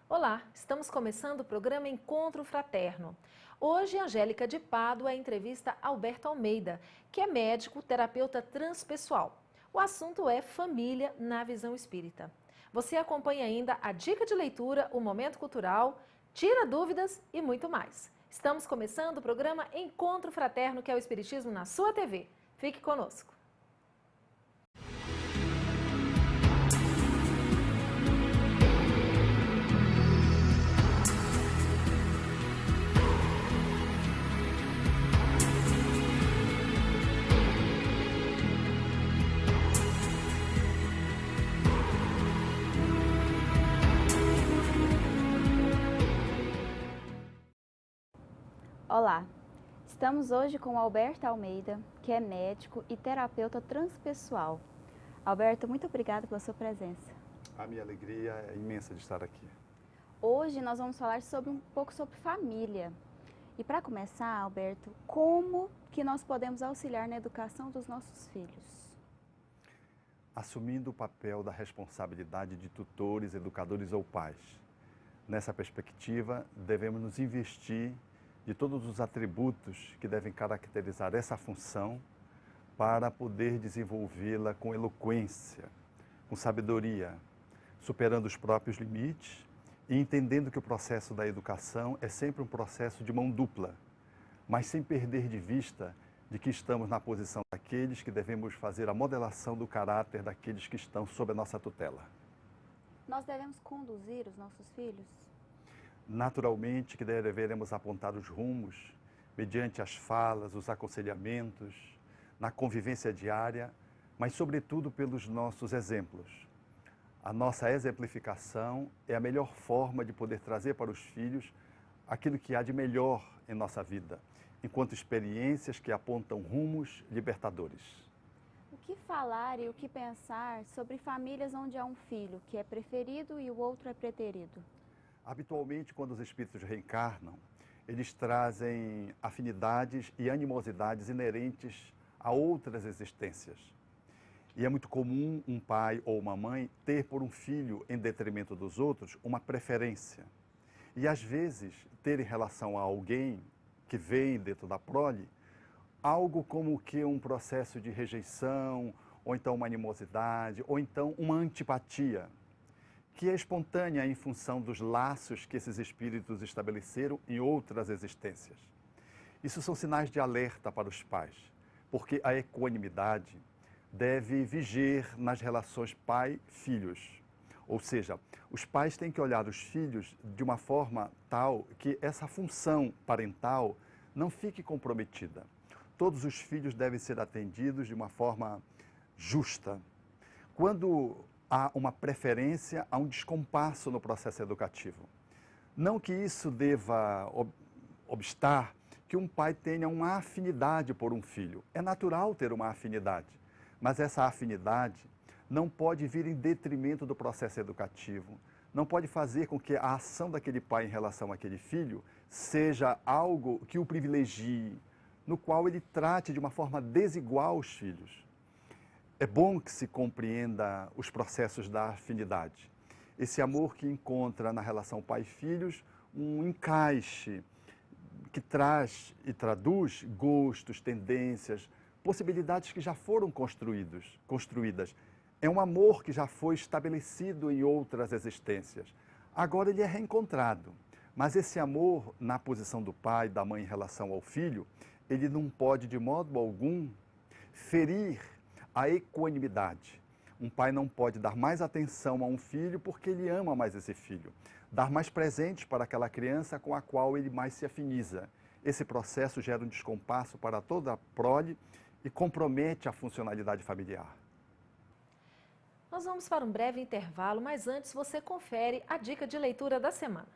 Olá, estamos começando o programa Encontro Fraterno. Hoje, Angélica de Pádua entrevista Alberto Almeida, que é médico terapeuta transpessoal. O assunto é família na visão espírita. Você acompanha ainda a dica de leitura, o momento cultural, tira dúvidas e muito mais. Estamos começando o programa Encontro Fraterno, que é o Espiritismo na sua TV. Fique conosco. Olá, estamos hoje com Alberto Almeida, que é médico e terapeuta transpessoal. Alberto, muito obrigada pela sua presença. A minha alegria é imensa de estar aqui. Hoje nós vamos falar um pouco sobre família. E para começar, Alberto, como que nós podemos auxiliar na educação dos nossos filhos? Assumindo o papel da responsabilidade de tutores, educadores ou pais. Nessa perspectiva, devemos nos investir de todos os atributos que devem caracterizar essa função para poder desenvolvê-la com eloquência, com sabedoria, superando os próprios limites e entendendo que o processo da educação é sempre um processo de mão dupla, mas sem perder de vista de que estamos na posição daqueles que devemos fazer a modelação do caráter daqueles que estão sob a nossa tutela. Nós devemos conduzir os nossos filhos? Naturalmente que deveremos apontar os rumos, mediante as falas, os aconselhamentos, na convivência diária, mas sobretudo pelos nossos exemplos. A nossa exemplificação é a melhor forma de poder trazer para os filhos aquilo que há de melhor em nossa vida, enquanto experiências que apontam rumos libertadores. O que falar e o que pensar sobre famílias onde há um filho que é preferido e o outro é preterido? Habitualmente, quando os espíritos reencarnam, eles trazem afinidades e animosidades inerentes a outras existências. E é muito comum um pai ou uma mãe ter por um filho, em detrimento dos outros, uma preferência. E às vezes ter em relação a alguém que vem dentro da prole, algo como que um processo de rejeição, ou então uma animosidade, ou então uma antipatia, que é espontânea em função dos laços que esses espíritos estabeleceram em outras existências. Isso são sinais de alerta para os pais, porque a equanimidade deve viger nas relações pai-filhos. Ou seja, os pais têm que olhar os filhos de uma forma tal que essa função parental não fique comprometida. Todos os filhos devem ser atendidos de uma forma justa. Quando há uma preferência, há um descompasso no processo educativo. Não que isso deva obstar que um pai tenha uma afinidade por um filho. É natural ter uma afinidade, mas essa afinidade não pode vir em detrimento do processo educativo. Não pode fazer com que a ação daquele pai em relação àquele filho seja algo que o privilegie, no qual ele trate de uma forma desigual os filhos. É bom que se compreenda os processos da afinidade. Esse amor que encontra na relação pai e filhos um encaixe que traz e traduz gostos, tendências, possibilidades que já foram construídas. É um amor que já foi estabelecido em outras existências. Agora ele é reencontrado. Mas esse amor na posição do pai, da mãe em relação ao filho, ele não pode de modo algum ferir a equanimidade. Um pai não pode dar mais atenção a um filho porque ele ama mais esse filho. Dar mais presentes para aquela criança com a qual ele mais se afiniza. Esse processo gera um descompasso para toda a prole e compromete a funcionalidade familiar. Nós vamos para um breve intervalo, mas antes você confere a dica de leitura da semana.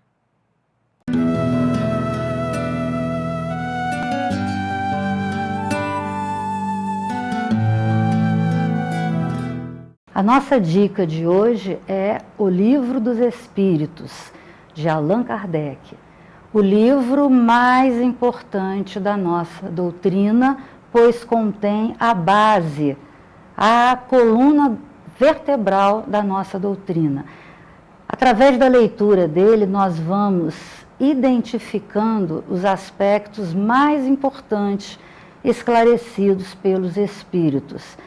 A nossa dica de hoje é O Livro dos Espíritos, de Allan Kardec. O livro mais importante da nossa doutrina, pois contém a base, a coluna vertebral da nossa doutrina. Através da leitura dele, nós vamos identificando os aspectos mais importantes esclarecidos pelos espíritos.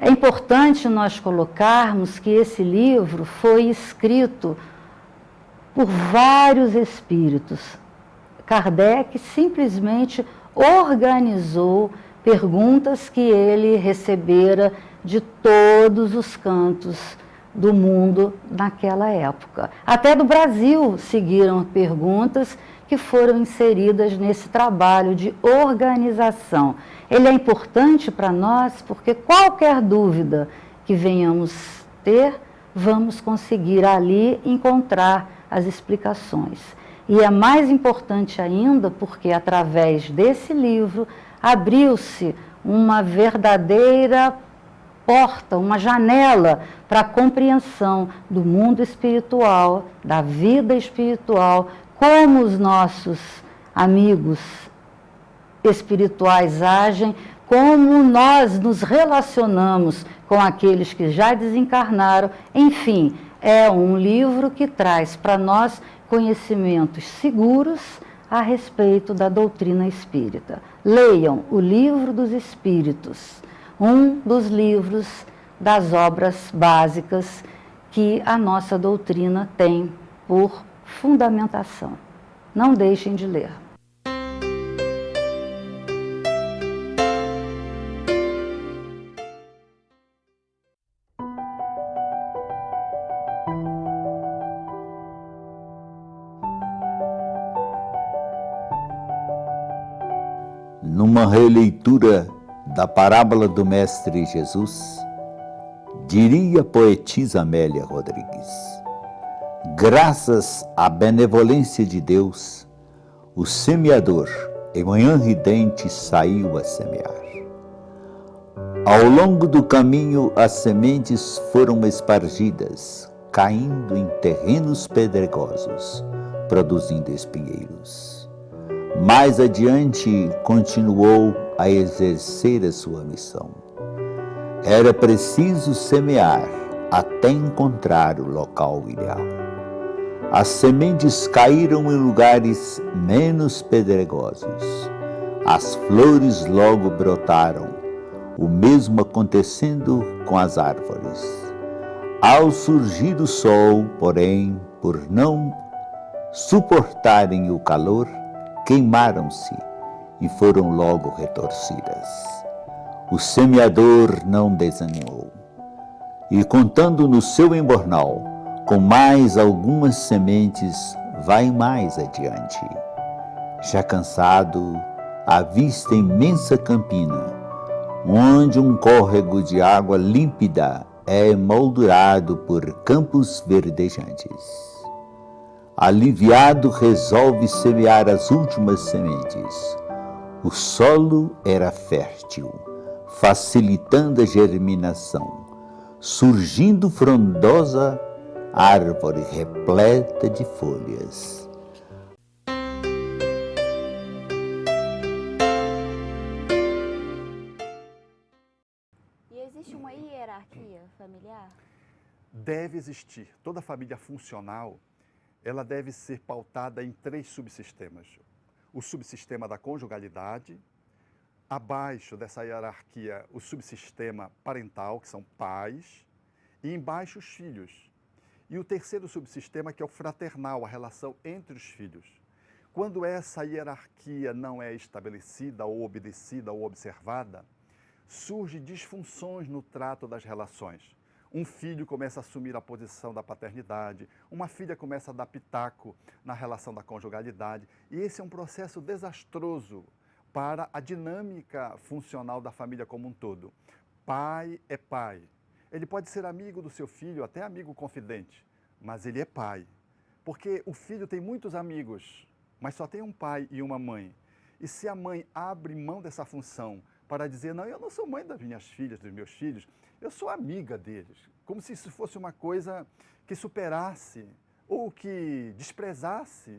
É importante nós colocarmos que esse livro foi escrito por vários espíritos. Kardec simplesmente organizou perguntas que ele recebera de todos os cantos do mundo naquela época. Até do Brasil seguiram perguntas que foram inseridas nesse trabalho de organização. Ele é importante para nós porque qualquer dúvida que venhamos ter, vamos conseguir ali encontrar as explicações. E é mais importante ainda porque através desse livro abriu-se uma verdadeira porta, uma janela para a compreensão do mundo espiritual, da vida espiritual, como os nossos amigos espirituais agem, como nós nos relacionamos com aqueles que já desencarnaram. Enfim, é um livro que traz para nós conhecimentos seguros a respeito da doutrina espírita. Leiam o Livro dos Espíritos, um dos livros das obras básicas que a nossa doutrina tem por fundamentação. Não deixem de ler. Numa releitura da parábola do Mestre Jesus, diria a poetisa Amélia Rodrigues: graças à benevolência de Deus, o semeador, em manhã ridente, saiu a semear. Ao longo do caminho, as sementes foram espargidas, caindo em terrenos pedregosos, produzindo espinheiros. Mais adiante, continuou a exercer a sua missão. Era preciso semear até encontrar o local ideal. As sementes caíram em lugares menos pedregosos. As flores logo brotaram, o mesmo acontecendo com as árvores. Ao surgir o sol, porém, por não suportarem o calor, queimaram-se e foram logo retorcidas. O semeador não desanimou e, contando no seu embornal, com mais algumas sementes, vai mais adiante. Já cansado, avista imensa campina, onde um córrego de água límpida é emoldurado por campos verdejantes. Aliviado, resolve semear as últimas sementes. O solo era fértil, facilitando a germinação, surgindo frondosa árvore repleta de folhas. E existe uma hierarquia familiar? Deve existir. Toda família funcional, ela deve ser pautada em 3 subsistemas. O subsistema da conjugalidade, abaixo dessa hierarquia, o subsistema parental, que são pais, e embaixo os filhos. E o terceiro subsistema, que é o fraternal, a relação entre os filhos. Quando essa hierarquia não é estabelecida, ou obedecida, ou observada, surgem disfunções no trato das relações. Um filho começa a assumir a posição da paternidade, uma filha começa a dar pitaco na relação da conjugalidade. E esse é um processo desastroso para a dinâmica funcional da família como um todo. Pai é pai. Ele pode ser amigo do seu filho, até amigo confidente, mas ele é pai. Porque o filho tem muitos amigos, mas só tem um pai e uma mãe. E se a mãe abre mão dessa função para dizer, não, eu não sou mãe das minhas filhas, dos meus filhos, eu sou amiga deles, como se isso fosse uma coisa que superasse, ou que desprezasse,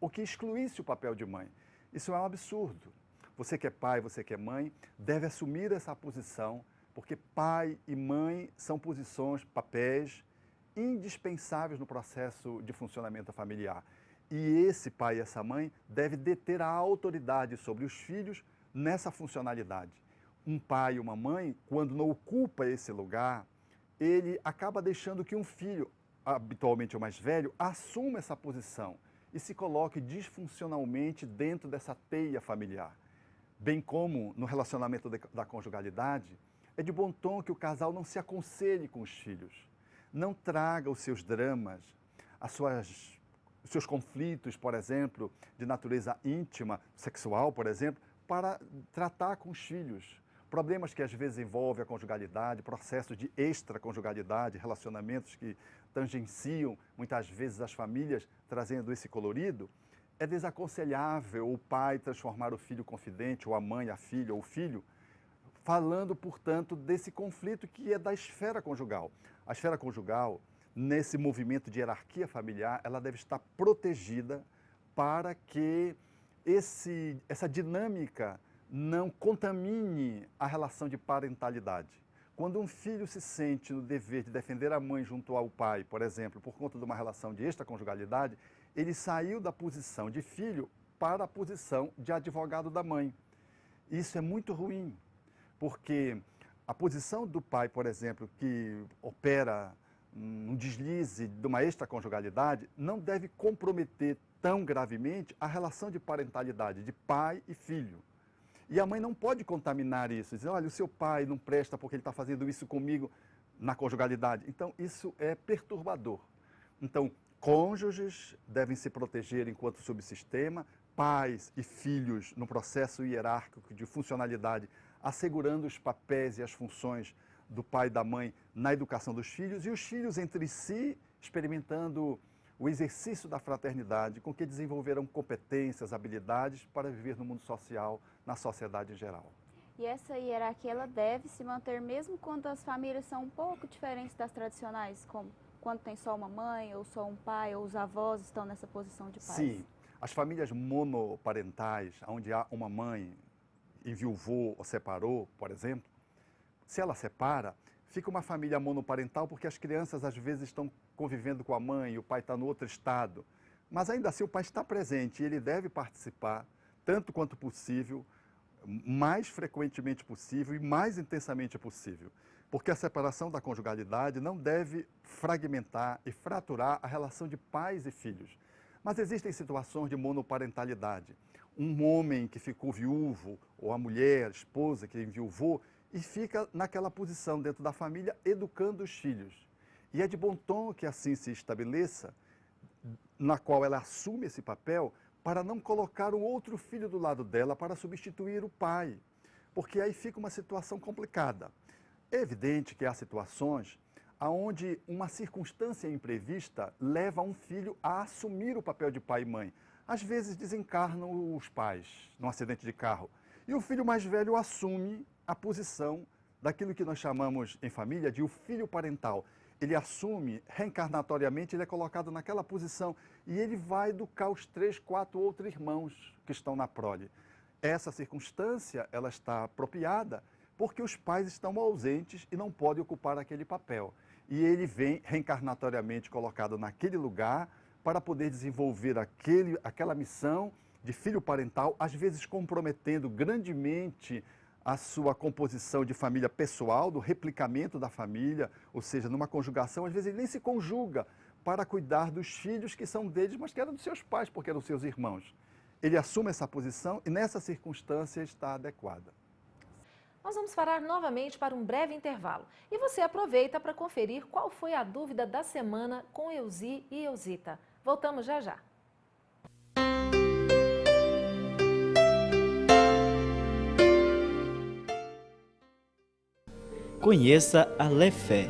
ou que excluísse o papel de mãe. Isso é um absurdo. Você que é pai, você que é mãe, deve assumir essa posição, porque pai e mãe são posições, papéis indispensáveis no processo de funcionamento familiar. E esse pai e essa mãe devem deter a autoridade sobre os filhos nessa funcionalidade. Um pai e uma mãe, quando não ocupa esse lugar, ele acaba deixando que um filho, habitualmente o mais velho, assuma essa posição e se coloque disfuncionalmente dentro dessa teia familiar. Bem como no relacionamento da conjugalidade, é de bom tom que o casal não se aconselhe com os filhos, não traga os seus dramas, os seus conflitos, por exemplo, de natureza íntima, sexual, por exemplo, para tratar com os filhos. Problemas que às vezes envolvem a conjugalidade, processos de extraconjugalidade, relacionamentos que tangenciam muitas vezes as famílias, trazendo esse colorido. É desaconselhável o pai transformar o filho confidente, ou a mãe, a filha, ou o filho, falando, portanto, desse conflito que é da esfera conjugal. A esfera conjugal, nesse movimento de hierarquia familiar, ela deve estar protegida para que essa dinâmica não contamine a relação de parentalidade. Quando um filho se sente no dever de defender a mãe junto ao pai, por exemplo, por conta de uma relação de extraconjugalidade, ele saiu da posição de filho para a posição de advogado da mãe. Isso é muito ruim, porque a posição do pai, por exemplo, que opera um deslize de uma extraconjugalidade, não deve comprometer tão gravemente a relação de parentalidade de pai e filho. E a mãe não pode contaminar isso, dizer, olha, o seu pai não presta porque ele está fazendo isso comigo na conjugalidade. Então, isso é perturbador. Então, cônjuges devem se proteger enquanto subsistema, pais e filhos no processo hierárquico de funcionalidade, assegurando os papéis e as funções do pai e da mãe na educação dos filhos, e os filhos entre si experimentando o exercício da fraternidade, com que desenvolveram competências, habilidades para viver no mundo social, na sociedade em geral. E essa hierarquia ela deve se manter mesmo quando as famílias são um pouco diferentes das tradicionais, como quando tem só uma mãe, ou só um pai, ou os avós estão nessa posição de pais? Sim, as famílias monoparentais, onde há uma mãe enviuvou ou separou, por exemplo, se ela separa, fica uma família monoparental porque as crianças às vezes estão convivendo com a mãe e o pai está no outro estado. Mas ainda assim o pai está presente e ele deve participar, tanto quanto possível, mais frequentemente possível e mais intensamente possível. Porque a separação da conjugalidade não deve fragmentar e fraturar a relação de pais e filhos. Mas existem situações de monoparentalidade. Um homem que ficou viúvo, ou a mulher, a esposa que enviuvou, e fica naquela posição dentro da família, educando os filhos. E é de bom tom que assim se estabeleça, na qual ela assume esse papel, para não colocar o outro filho do lado dela para substituir o pai. Porque aí fica uma situação complicada. É evidente que há situações onde uma circunstância imprevista leva um filho a assumir o papel de pai e mãe. Às vezes desencarnam os pais num acidente de carro. E o filho mais velho assume a posição daquilo que nós chamamos em família de o filho parental. Ele assume, reencarnatoriamente, ele é colocado naquela posição e ele vai educar os 3, 4 outros irmãos que estão na prole. Essa circunstância, ela está apropriada porque os pais estão ausentes e não podem ocupar aquele papel. E ele vem reencarnatoriamente colocado naquele lugar para poder desenvolver aquela missão de filho parental, às vezes comprometendo grandemente a sua composição de família pessoal, do replicamento da família, ou seja, numa conjugação, às vezes ele nem se conjuga para cuidar dos filhos que são deles, mas que eram dos seus pais, porque eram seus irmãos. Ele assume essa posição e nessa circunstância está adequada. Nós vamos parar novamente para um breve intervalo. E você aproveita para conferir qual foi a dúvida da semana com Euzi e Euzita. Voltamos já já. Conheça a Lefé,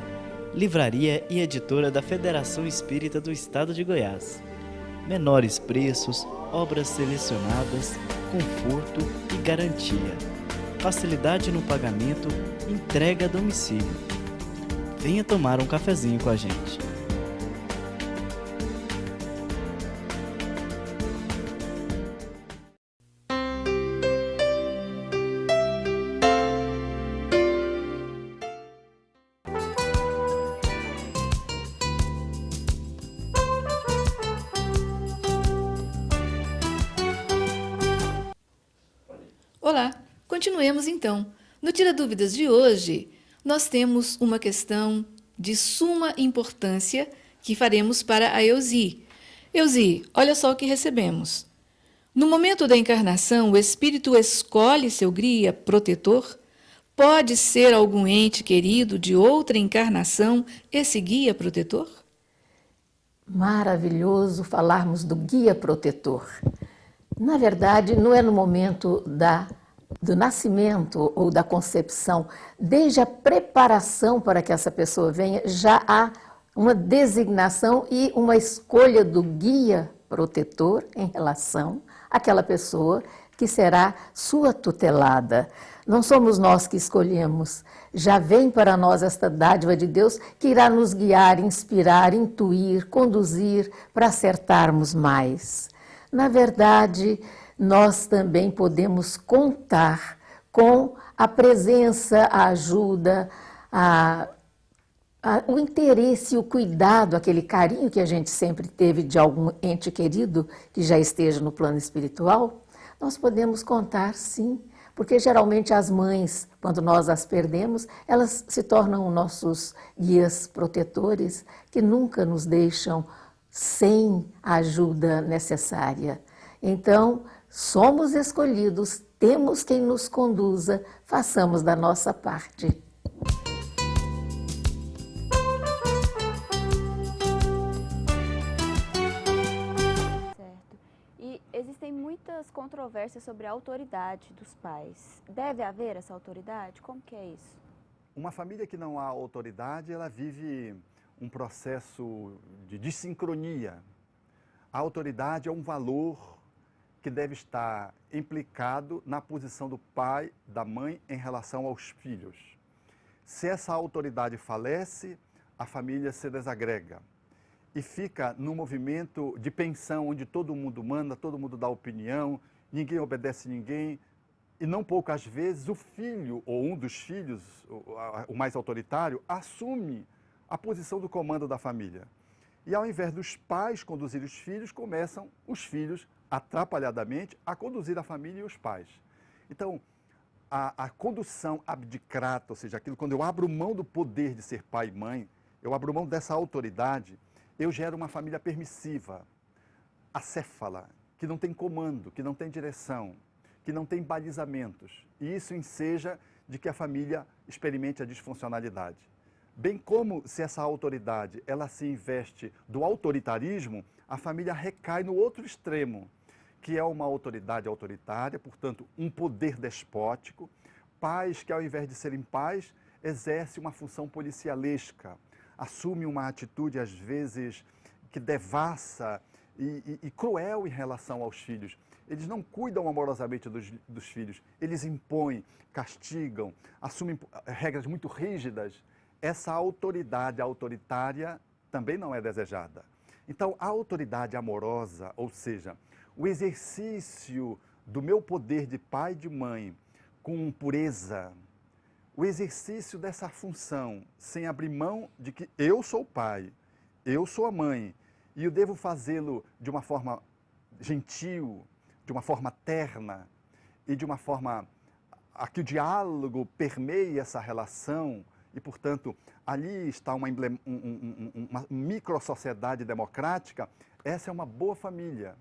livraria e editora da Federação Espírita do Estado de Goiás. Menores preços, obras selecionadas, conforto e garantia. Facilidade no pagamento, entrega a domicílio. Venha tomar um cafezinho com a gente. Olá, continuemos então. No Tira Dúvidas de hoje, nós temos uma questão de suma importância que faremos para a Elzi. Elzi, olha só o que recebemos. No momento da encarnação, o espírito escolhe seu guia protetor? Pode ser algum ente querido de outra encarnação esse guia protetor? Maravilhoso falarmos do guia protetor. Na verdade, não é no momento do nascimento ou da concepção, desde a preparação para que essa pessoa venha, já há uma designação e uma escolha do guia protetor em relação àquela pessoa que será sua tutelada. Não somos nós que escolhemos, já vem para nós esta dádiva de Deus que irá nos guiar, inspirar, intuir, conduzir para acertarmos mais. Na verdade, nós também podemos contar com a presença, a ajuda, o interesse, o cuidado, aquele carinho que a gente sempre teve de algum ente querido que já esteja no plano espiritual. Nós podemos contar, sim, porque geralmente as mães, quando nós as perdemos, elas se tornam nossos guias protetores, que nunca nos deixam sem a ajuda necessária. Então, somos escolhidos, temos quem nos conduza, façamos da nossa parte. Existem muitas controvérsias sobre a autoridade dos pais. Deve haver essa autoridade? Como que é isso? Uma família que não há autoridade, ela vive um processo de desincronia. A autoridade é um valor que deve estar implicado na posição do pai, da mãe em relação aos filhos. Se essa autoridade falece, a família se desagrega e fica num movimento de pensão onde todo mundo manda, todo mundo dá opinião, ninguém obedece ninguém. E não poucas vezes o filho ou um dos filhos, o mais autoritário, assume a posição do comando da família. E ao invés dos pais conduzirem os filhos, começam os filhos, atrapalhadamente, a conduzir a família e os pais. Então, a condução abdicrata, ou seja, aquilo quando eu abro mão do poder de ser pai e mãe, eu abro mão dessa autoridade, eu gero uma família permissiva, acéfala, que não tem comando, que não tem direção, que não tem balizamentos. E isso enseja de que a família experimente a disfuncionalidade. Bem como se essa autoridade ela se investe do autoritarismo, a família recai no outro extremo, que é uma autoridade autoritária, portanto, um poder despótico, pais que ao invés de serem pais, exercem uma função policialesca, assume uma atitude, às vezes, que devassa e cruel em relação aos filhos. Eles não cuidam amorosamente dos filhos, eles impõem, castigam, assumem regras muito rígidas. Essa autoridade autoritária também não é desejada. Então, a autoridade amorosa, ou seja, o exercício do meu poder de pai e de mãe com pureza, o exercício dessa função, sem abrir mão de que eu sou o pai, eu sou a mãe, e eu devo fazê-lo de uma forma gentil, de uma forma terna, e de uma forma a que o diálogo permeie essa relação, e, portanto, ali está uma micro-sociedade democrática, essa é uma boa família.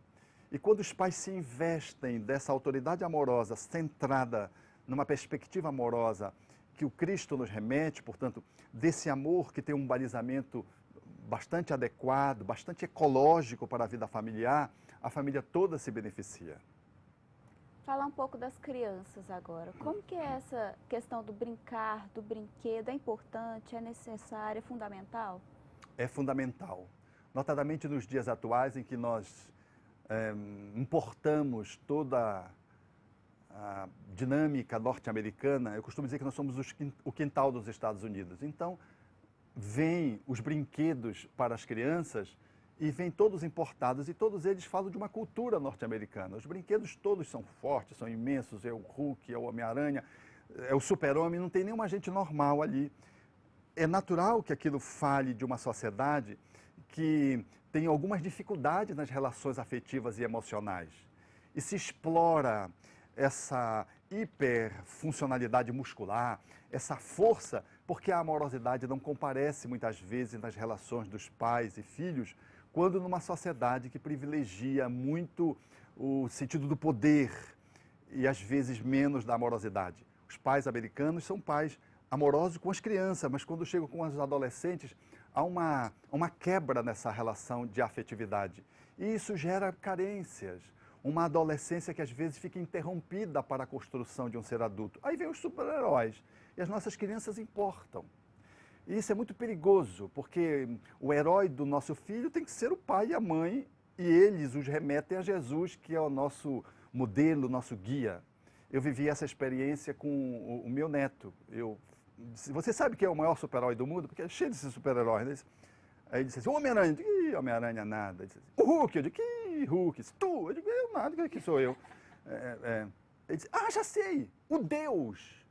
E quando os pais se investem dessa autoridade amorosa, centrada numa perspectiva amorosa, que o Cristo nos remete, portanto, desse amor que tem um balizamento bastante adequado, bastante ecológico para a vida familiar, a família toda se beneficia. Falar um pouco das crianças agora. Como que é essa questão do brincar, do brinquedo? É importante, é necessário, é fundamental? É fundamental. Notadamente nos dias atuais em que nós importamos toda a dinâmica norte-americana, eu costumo dizer que nós somos o quintal dos Estados Unidos. Então, vêm os brinquedos para as crianças e vêm todos importados e todos eles falam de uma cultura norte-americana. Os brinquedos todos são fortes, são imensos, é o Hulk, é o Homem-Aranha, é o Super-Homem, não tem nenhuma gente normal ali. É natural que aquilo fale de uma sociedade que tem algumas dificuldades nas relações afetivas e emocionais. E se explora essa hiperfuncionalidade muscular, essa força, porque a amorosidade não comparece muitas vezes nas relações dos pais e filhos, quando numa sociedade que privilegia muito o sentido do poder e às vezes menos da amorosidade. Os pais americanos são pais amorosos com as crianças, mas quando chegam com os adolescentes, há uma quebra nessa relação de afetividade. E isso gera carências, uma adolescência que às vezes fica interrompida para a construção de um ser adulto. Aí vem os super-heróis, e as nossas crianças importam. E isso é muito perigoso, porque o herói do nosso filho tem que ser o pai e a mãe, e eles os remetem a Jesus, que é o nosso modelo, o nosso guia. Eu vivi essa experiência com o meu neto. Você sabe que é o maior super-herói do mundo? Porque é cheio desses super-heróis, né? Aí ele disse assim, Homem-Aranha. Eu digo, ih, Homem-Aranha nada. Ele disse assim, o Hulk. Eu digo, que Hulk? Tu? Eu digo, eu nada, que sou eu. Ele disse, já sei, o Deus.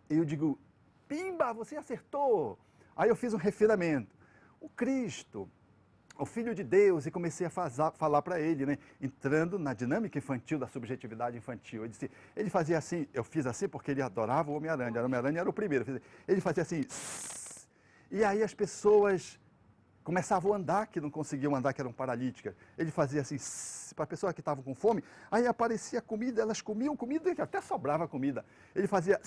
Eu digo, pimba, você acertou. Aí eu fiz um refiramento. O Cristo, o Filho de Deus, e comecei a falar para ele, né? Entrando na dinâmica infantil, da subjetividade infantil. Ele fazia assim, eu fiz assim porque ele adorava o Homem-Aranha. O Homem-Aranha era o primeiro. Ele fazia assim, e aí as pessoas começavam a andar, que não conseguiam andar, que eram paralíticas. Ele fazia assim, para pessoas que estavam com fome, aí aparecia comida, elas comiam comida, e até sobrava comida. Ele fazia,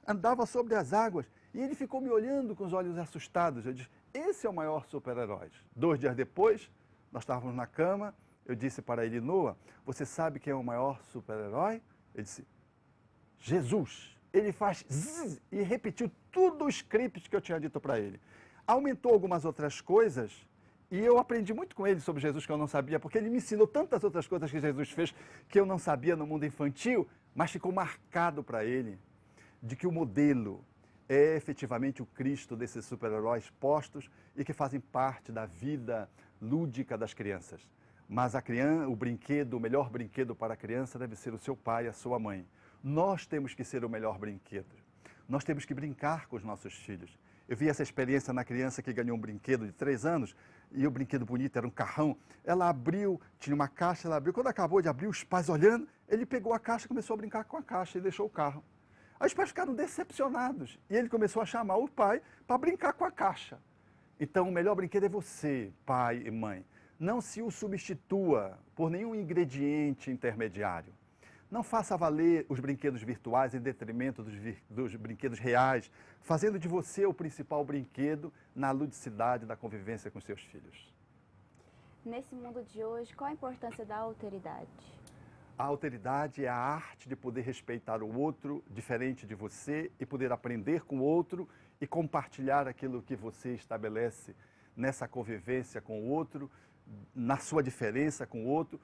andava sobre as águas, e ele ficou me olhando com os olhos assustados. Eu disse, esse é o maior super-herói. 2 dias depois, nós estávamos na cama, eu disse para ele, Noah, você sabe quem é o maior super-herói? Ele disse, Jesus. Ele faz zzz, e repetiu tudo o script que eu tinha dito para ele. Aumentou algumas outras coisas e eu aprendi muito com ele sobre Jesus que eu não sabia, porque ele me ensinou tantas outras coisas que Jesus fez que eu não sabia no mundo infantil, mas ficou marcado para ele de que o modelo é efetivamente o Cristo desses super-heróis postos e que fazem parte da vida lúdica das crianças. Mas o brinquedo, o melhor brinquedo para a criança deve ser o seu pai e a sua mãe. Nós temos que ser o melhor brinquedo. Nós temos que brincar com os nossos filhos. Eu vi essa experiência na criança que ganhou um brinquedo de 3 anos, e o brinquedo bonito era um carrão. Ela abriu, tinha uma caixa, ela abriu. Quando acabou de abrir, os pais olhando, ele pegou a caixa e começou a brincar com a caixa e deixou o carro. Aí os pais ficaram decepcionados, e ele começou a chamar o pai para brincar com a caixa. Então, o melhor brinquedo é você, pai e mãe. Não se o substitua por nenhum ingrediente intermediário. Não faça valer os brinquedos virtuais em detrimento dos brinquedos reais, fazendo de você o principal brinquedo na ludicidade da convivência com seus filhos. Nesse mundo de hoje, qual a importância da alteridade? A alteridade é a arte de poder respeitar o outro diferente de você e poder aprender com o outro e compartilhar aquilo que você estabelece nessa convivência com o outro, na sua diferença com o outro,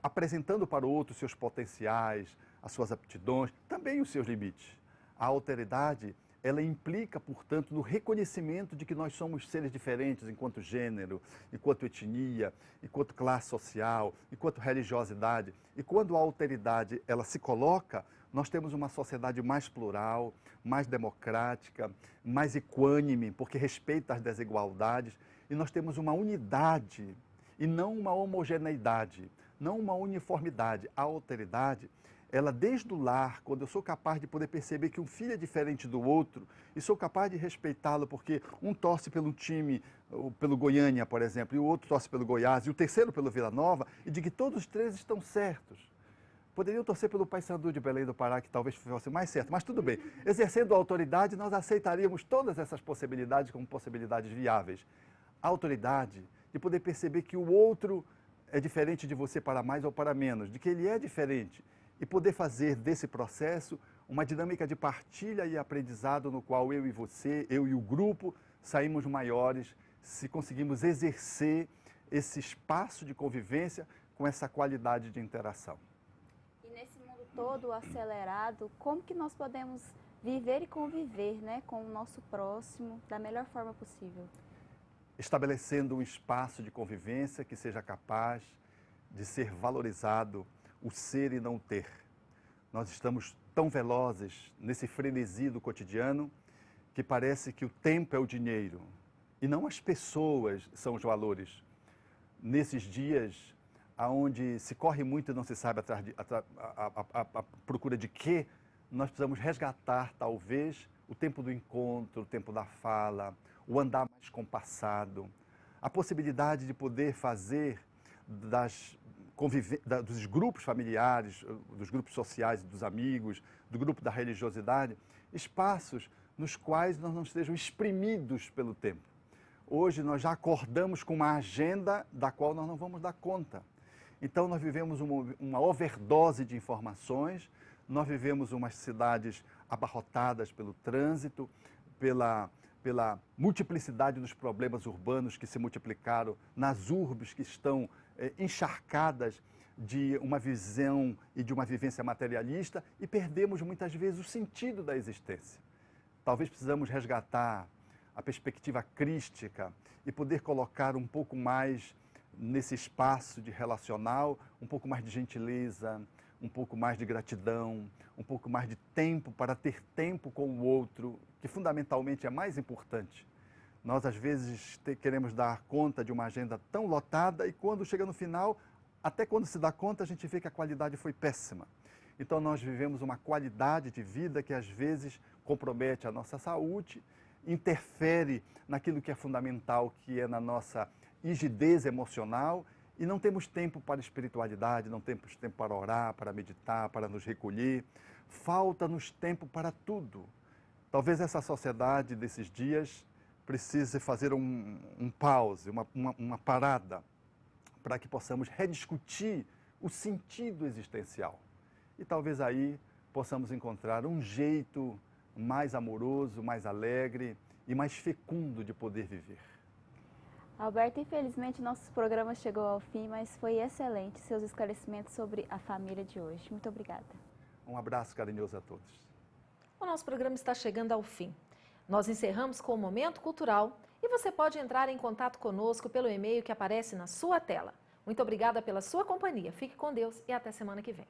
apresentando para o outro seus potenciais, as suas aptidões, também os seus limites. A alteridade, ela implica, portanto, no reconhecimento de que nós somos seres diferentes enquanto gênero, enquanto etnia, enquanto classe social, enquanto religiosidade. E quando a alteridade ela se coloca, nós temos uma sociedade mais plural, mais democrática, mais equânime, porque respeita as desigualdades, e nós temos uma unidade e não uma homogeneidade, não uma uniformidade. A alteridade, ela desde o lar, quando eu sou capaz de poder perceber que um filho é diferente do outro e sou capaz de respeitá-lo porque um torce pelo time, pelo Goiânia, por exemplo, e o outro torce pelo Goiás e o terceiro pelo Vila Nova, e de que todos os 3 estão certos. Poderiam torcer pelo Paysandu de Belém do Pará, que talvez fosse mais certo, mas tudo bem. Exercendo a autoridade, nós aceitaríamos todas essas possibilidades como possibilidades viáveis. A autoridade de poder perceber que o outro é diferente de você para mais ou para menos, de que ele é diferente, e poder fazer desse processo uma dinâmica de partilha e aprendizado no qual eu e você, eu e o grupo, saímos maiores se conseguimos exercer esse espaço de convivência com essa qualidade de interação. E nesse mundo todo acelerado, como que nós podemos viver e conviver, né, com o nosso próximo da melhor forma possível? Estabelecendo um espaço de convivência que seja capaz de ser valorizado o ser e não o ter. Nós estamos tão velozes nesse frenesi do cotidiano que parece que o tempo é o dinheiro e não as pessoas são os valores. Nesses dias, onde se corre muito e não se sabe a procura de quê, nós precisamos resgatar, talvez, o tempo do encontro, o tempo da fala, o andar mais compassado, a possibilidade de poder fazer dos grupos familiares, dos grupos sociais, dos amigos, do grupo da religiosidade, espaços nos quais nós não estejam exprimidos pelo tempo. Hoje nós já acordamos com uma agenda da qual nós não vamos dar conta. Então nós vivemos uma overdose de informações, nós vivemos umas cidades abarrotadas pelo trânsito, pela multiplicidade dos problemas urbanos que se multiplicaram nas urbes que estão encharcadas de uma visão e de uma vivência materialista e perdemos muitas vezes o sentido da existência. Talvez precisamos resgatar a perspectiva crística e poder colocar um pouco mais nesse espaço de relacional, um pouco mais de gentileza, um pouco mais de gratidão, um pouco mais de tempo para ter tempo com o outro, que fundamentalmente é mais importante. Nós, às vezes, queremos dar conta de uma agenda tão lotada e quando chega no final, até quando se dá conta, a gente vê que a qualidade foi péssima. Então, nós vivemos uma qualidade de vida que, às vezes, compromete a nossa saúde, interfere naquilo que é fundamental, que é na nossa rigidez emocional, e não temos tempo para espiritualidade, não temos tempo para orar, para meditar, para nos recolher. Falta-nos tempo para tudo. Talvez essa sociedade desses dias precise fazer um pause, uma parada, para que possamos rediscutir o sentido existencial. E talvez aí possamos encontrar um jeito mais amoroso, mais alegre e mais fecundo de poder viver. Alberto, infelizmente nosso programa chegou ao fim, mas foi excelente seus esclarecimentos sobre a família de hoje. Muito obrigada. Um abraço carinhoso a todos. O nosso programa está chegando ao fim. Nós encerramos com o Momento Cultural e você pode entrar em contato conosco pelo e-mail que aparece na sua tela. Muito obrigada pela sua companhia. Fique com Deus e até semana que vem.